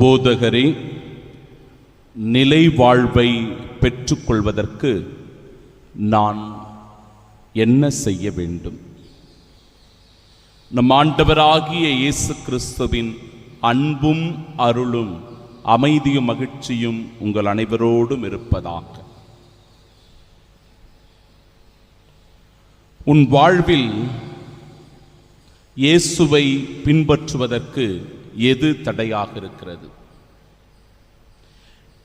போதகரே, நிலை வாழ்வை பெற்றுக்கொள்வதற்கு நான் என்ன செய்ய வேண்டும்? நம் ஆண்டவராகிய இயேசு கிறிஸ்துவின் அன்பும் அருளும் அமைதியும் மகிழ்ச்சியும் உங்கள் அனைவரோடும் இருப்பதாக. உன் வாழ்வில் இயேசுவை பின்பற்றுவதற்கு எது தடையாக இருக்கிறது?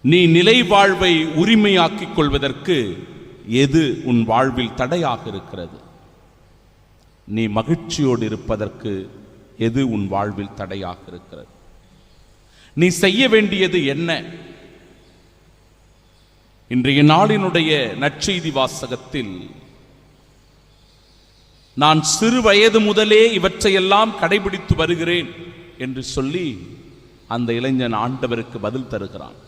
நீ நிலை வாழ்வை உரிமையாக்கிக் கொள்வதற்கு எது உன் வாழ்வில் தடையாக இருக்கிறது? நீ மகிழ்ச்சியோடு இருப்பதற்கு எது உன் வாழ்வில் தடையாக இருக்கிறது? நீ செய்ய வேண்டியது என்ன? இன்றைய நாளினுடைய நற்செய்தி வாசகத்தில் நான் சிறு வயது முதலே இவற்றையெல்லாம் கடைபிடித்து வருகிறேன் என்று சொல்லி அந்த இளைஞன் ஆண்டவருக்கு பதில் தருகிறான்.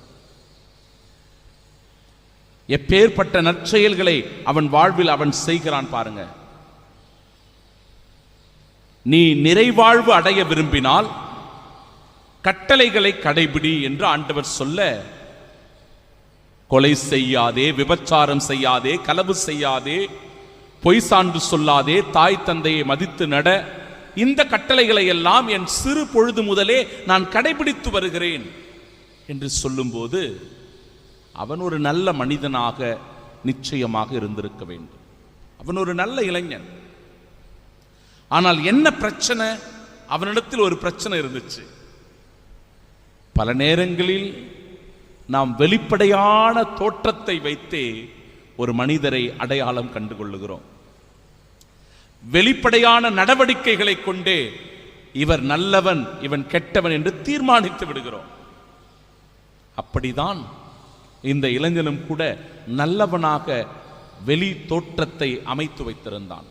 எப்பேற்பட்ட நற்செயல்களை அவன் வாழ்வில் அவன் செய்கிறான் பாருங்க. நீ நிறைவாழ்வு அடைய விரும்பினால் கட்டளைகளை கடைபிடி என்று ஆண்டவர் சொல்ல, கொலை செய்யாதே, விபச்சாரம் செய்யாதே, களவு செய்யாதே, பொய் சான்று சொல்லாதே, தாய் தந்தையை மதித்து நட, இந்த கட்டளைகளை எல்லாம் என் சிறு பொழுது முதலே நான் கடைபிடித்து வருகிறேன் என்று சொல்லும்போது அவன் ஒரு நல்ல மனிதனாக நிச்சயமாக இருந்திருக்க வேண்டும். அவன் ஒரு நல்ல இளைஞன். ஆனால் என்ன பிரச்சனை? அவனிடத்தில் ஒரு பிரச்சனை இருந்துச்சு. பல நேரங்களில் நாம் வெளிப்படையான தோற்றத்தை வைத்தே ஒரு மனிதரை அடையாளம் கண்டுகொள்ளுகிறோம். வெளிப்படையான நடவடிக்கைகளை கொண்டே இவர் நல்லவன், இவன் கெட்டவன் என்று தீர்மானித்து விடுகிறோம். அப்படிதான் இந்த இளைஞனும் கூட நல்லவனாக வெளி தோற்றத்தை அமைத்து வைத்திருந்தான்.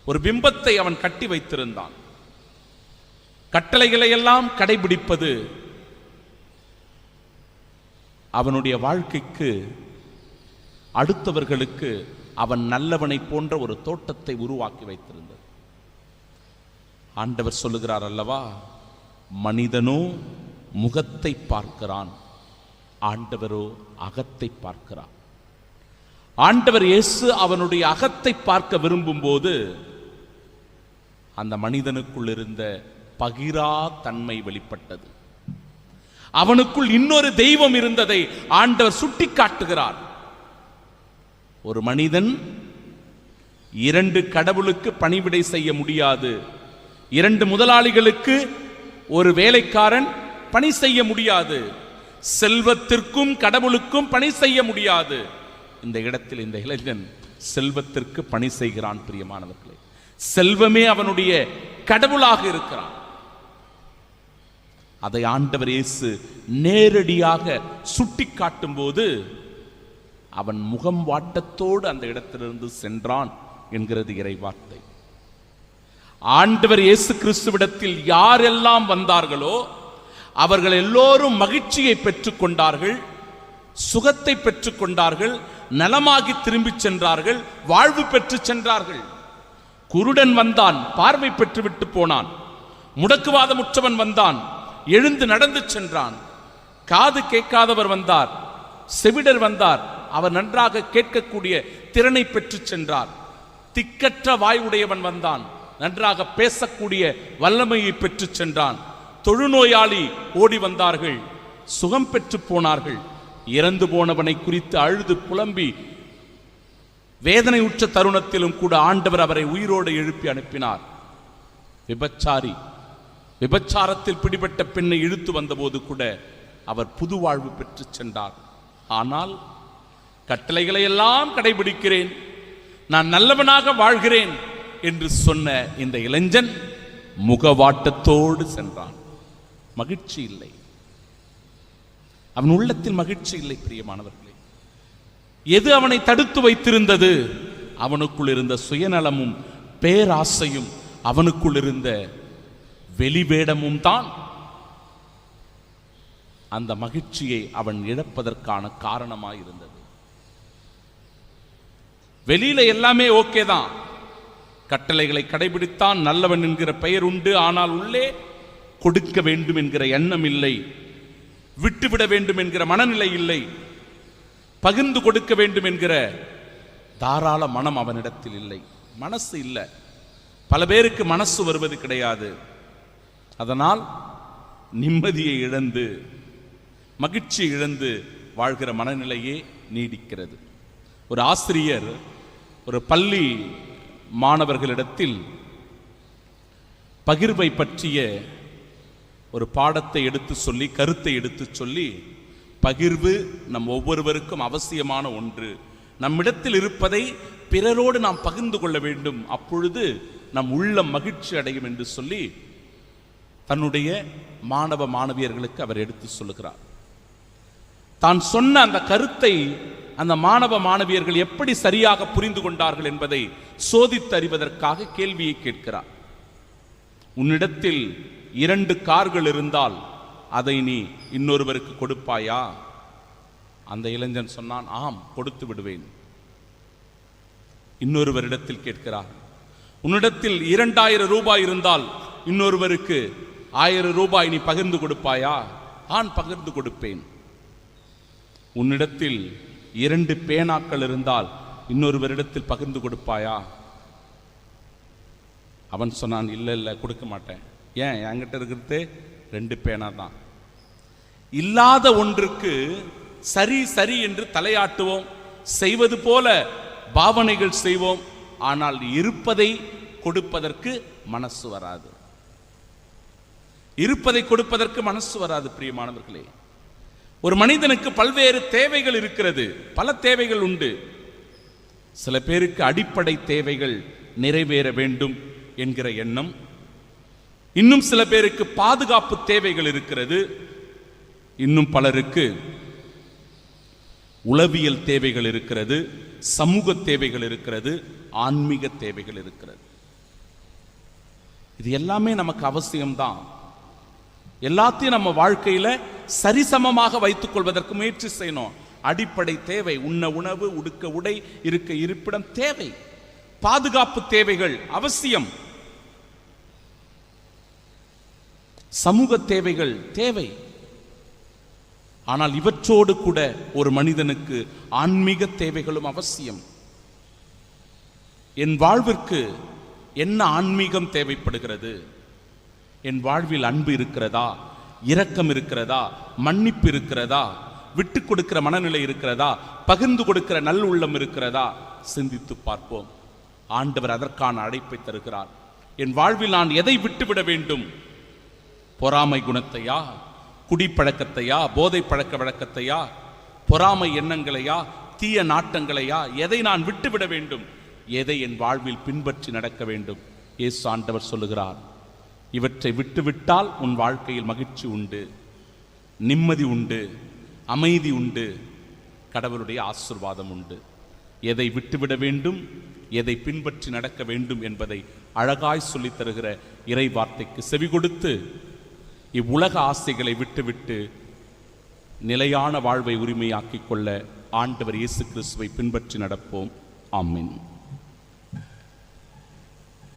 ஒரு பிம்பத்தை அவன் கட்டி வைத்திருந்தான். கட்டளைகளை எல்லாம் கடைபிடிப்பது அவனுடைய வாழ்க்கைக்கு, அடுத்தவர்களுக்கு அவன் நல்லவனை போன்ற ஒரு தோட்டத்தை உருவாக்கி வைத்திருந்தது. ஆண்டவர் சொல்லுகிறார் அல்லவா, மனிதனோ முகத்தை பார்க்கிறான், ஆண்டவரோ அகத்தை பார்க்கிறார். ஆண்டவர் இயேசு அவனுடைய அகத்தை பார்க்க விரும்பும் போது அந்த மனிதனுக்குள் இருந்த பகிரா தன்மை வெளிப்பட்டது. அவனுக்குள் இன்னொரு தெய்வம் இருந்ததை ஆண்டவர் சுட்டி காட்டுகிறார். ஒரு மனிதன் இரண்டு கடவுளுக்கு பணிவிடை செய்ய முடியாது. இரண்டு முதலாளிகளுக்கு ஒரு வேலைக்காரன் பணி செய்ய முடியாது. செல்வத்திற்கும் கடவுளுக்கும் பணி செய்ய முடியாது. இந்த இடத்தில் இந்த இளைஞன் செல்வத்திற்கு பணி செய்கிறான். பிரியமானவர்களே, செல்வமே அவனுடைய கடவுளாக இருக்கிறான். அதை ஆண்டவர் இயேசு நேரடியாக சுட்டி காட்டும் போது அவன் முகம் வாட்டத்தோடு அந்த இடத்திலிருந்து சென்றான் என்கிறது இறைவார்த்தை. ஆண்டவர் இயேசு கிறிஸ்துவிடத்தில் யாரெல்லாம் வந்தார்களோ அவர்கள் எல்லோரும் மகிழ்ச்சியை பெற்றுக் கொண்டார்கள், சுகத்தை பெற்றுக் கொண்டார்கள், நலமாகி திரும்பி சென்றார்கள், வாழ்வு பெற்று சென்றார்கள். குருடன் வந்தான், பார்வை பெற்றுவிட்டு போனான். முடக்குவாதமுற்றவன் வந்தான், எழுந்து நடந்து சென்றான். காது கேட்காதவர் வந்தார், செவிடர் வந்தார், அவர் நன்றாக கேட்கக்கூடிய திறனை பெற்று சென்றார். திக்கற்ற வாய் உடையவன் வந்தான், நன்றாக பேசக்கூடிய வல்லமையை பெற்று சென்றான். தொழுநோயாளி ஓடி வந்தார்கள், சுகம் பெற்று போனார்கள். இறந்து போனவனை குறித்து அழுது புலம்பி வேதனை உற்ற தருணத்திலும் கூட ஆண்டவர் அவரை உயிரோடு எழுப்பி அனுப்பினார். விபச்சாரி, விபச்சாரத்தில் பிடிபட்ட பெண்ணை இழுத்து வந்தபோது கூட அவர் புது வாழ்வு பெற்று சென்றார். ஆனால் கட்டளைகளை எல்லாம் கடைபிடிக்கிறேன், நான் நல்லவனாக வாழ்கிறேன் என்று சொன்ன இந்த இளைஞன் முகவாட்டத்தோடு சென்றான். மகிழ்ச்சி இல்லை, அவன் உள்ளத்தில் மகிழ்ச்சி இல்லை. பிரியமானவர்களே, எது அவனை தடுத்து வைத்திருந்தது? அவனுக்குள் இருந்த சுயநலமும் பேராசையும் அவனுக்குள் இருந்த வெளிவேடமும் தான் அந்த மகிழ்ச்சியை அவன் இழப்பதற்கான காரணமாய் இருந்தது. வெளியில எல்லாமே ஓகே தான், கட்டளைகளை கடைபிடித்தான், நல்லவன் என்கிற பெயர் உண்டு. ஆனால் உள்ளே கொடுக்க வேண்டும் என்கிற எண்ணம் இல்லை. விட்டுவிட வேண்டும் என்கிற மனநிலை இல்லை, பகிர்ந்து கொடுக்க வேண்டும் என்கிற தாராள மனம் அவனிடத்தில் இல்லை. மனசு இல்லை. பல பேருக்கு மனசு வருவது கிடையாது. அதனால் நிம்மதியை இழந்து மகிழ்ச்சி இழந்து வாழ்கிற மனநிலையே நீடிக்கிறது. ஒரு ஆசிரியர் ஒரு பள்ளி மாணவர்களிடத்தில் பகிர்வை பற்றிய ஒரு பாடத்தை எடுத்து சொல்லி, கருத்தை எடுத்து சொல்லி, பகிர்வு நம் ஒவ்வொருவருக்கும் அவசியமான ஒன்று, நம்மிடத்தில் இருப்பதை பிறரோடு நாம் பகிர்ந்து கொள்ள வேண்டும், அப்பொழுது நம் உள்ளம் மகிழ்ச்சி அடையும் என்று சொல்லி தன்னுடைய மாணவ மாணவியர்களுக்கு அவர் எடுத்து சொல்லுகிறார். தான் சொன்ன அந்த கருத்தை அந்த மாணவ மாணவியர்கள் எப்படி சரியாக புரிந்து கொண்டார்கள் என்பதை சோதித்தறிவதற்காக கேள்வியை கேட்கிறார். உன்னிடத்தில் 2 கார்கள் இருந்தால் அதை நீ இன்னொருவருக்கு கொடுப்பாயா? அந்த இளைஞன் சொன்னான், ஆம், கொடுத்து விடுவேன். இன்னொருவரிடத்தில் கேட்கிறார், உன்னிடத்தில் 2000 ரூபாய் இருந்தால் இன்னொருவருக்கு 1000 ரூபாய் நீ பகிர்ந்து கொடுப்பாயா? ஆம், பகிர்ந்து கொடுப்பேன். உன்னிடத்தில் 2 பேனாக்கள் இருந்தால் இன்னொருவரிடத்தில் பகிர்ந்து கொடுப்பாயா? அவன் சொன்னான், இல்லை இல்லை, கொடுக்க மாட்டேன். ஏன்? என்கிட்ட இருக்கிறது 2 பேனா தான். இல்லாத ஒன்றுக்கு சரி சரி என்று தலையாட்டுவோம், செய்வது போல பாவனைகள் செய்வோம். ஆனால் இருப்பதை கொடுப்பதற்கு மனசு வராது. இருப்பதை கொடுப்பதற்கு மனசு வராது. பிரியமானவர்களே, ஒரு மனிதனுக்கு பல்வேறு தேவைகள் இருக்கிறது, பல தேவைகள் உண்டு. சில பேருக்கு அடிப்படை தேவைகள் நிறைவேற வேண்டும் என்கிற எண்ணம், இன்னும் சில பேருக்கு பாதுகாப்பு தேவைகள் இருக்கிறது, இன்னும் பலருக்கு உளவியல் தேவைகள் இருக்கிறது, சமூக தேவைகள் இருக்கிறது, ஆன்மீக தேவைகள் இருக்கிறது. இது எல்லாமே நமக்கு அவசியம்தான். எல்லாத்தையும் நம்ம வாழ்க்கையில சரிசமமாக வைத்துக் கொள்வதற்கு முயற்சி செய்யணும். அடிப்படை தேவை, உண்ண உணவு, உடுக்க உடை, இருக்க இருப்பிடம் தேவை. பாதுகாப்பு தேவைகள் அவசியம். சமூக தேவைகள் தேவை. ஆனால் இவற்றோடு கூட ஒரு மனிதனுக்கு ஆன்மீக தேவைகளும் அவசியம். என் வாழ்விற்கு என்ன ஆன்மீகம் தேவைப்படுகிறது? என் வாழ்வில் அன்பு இருக்கிறதா? இரக்கம் இருக்கிறதா? மன்னிப்பு இருக்கிறதா? விட்டு கொடுக்கிற மனநிலை இருக்கிறதா? பகிர்ந்து கொடுக்கிற நல்லுள்ளம் இருக்கிறதா? சிந்தித்து பார்ப்போம். ஆண்டவர் அதற்கான அழைப்பை தருகிறார். என் வாழ்வில் நான் எதை விட்டுவிட வேண்டும்? பொறாமை குணத்தையா, குடிப்பழக்கத்தையா, போதை பழக்க வழக்கத்தையா, பொறாமை எண்ணங்களையா, தீய நாட்டங்களையா? எதை நான் விட்டுவிட வேண்டும்? எதை என் வாழ்வில் பின்பற்றி நடக்க வேண்டும்? இயேசு ஆண்டவர் சொல்லுகிறார், இவற்றை விட்டுவிட்டால் உன் வாழ்க்கையில் மகிழ்ச்சி உண்டு, நிம்மதி உண்டு, அமைதி உண்டு, கடவுளுடைய ஆசீர்வாதம் உண்டு. எதை விட்டுவிட வேண்டும், எதை பின்பற்றி நடக்க வேண்டும் என்பதை அழகாய் சொல்லித் தருகிற இறை வார்த்தைக்கு செவி கொடுத்து இவ்வுலக ஆசைகளை விட்டுவிட்டு நிலையான வாழ்வை உரிமையாக்கிக் கொள்ள ஆண்டவர் இயேசு கிறிஸ்துவை பின்பற்றி நடப்போம். ஆமென்.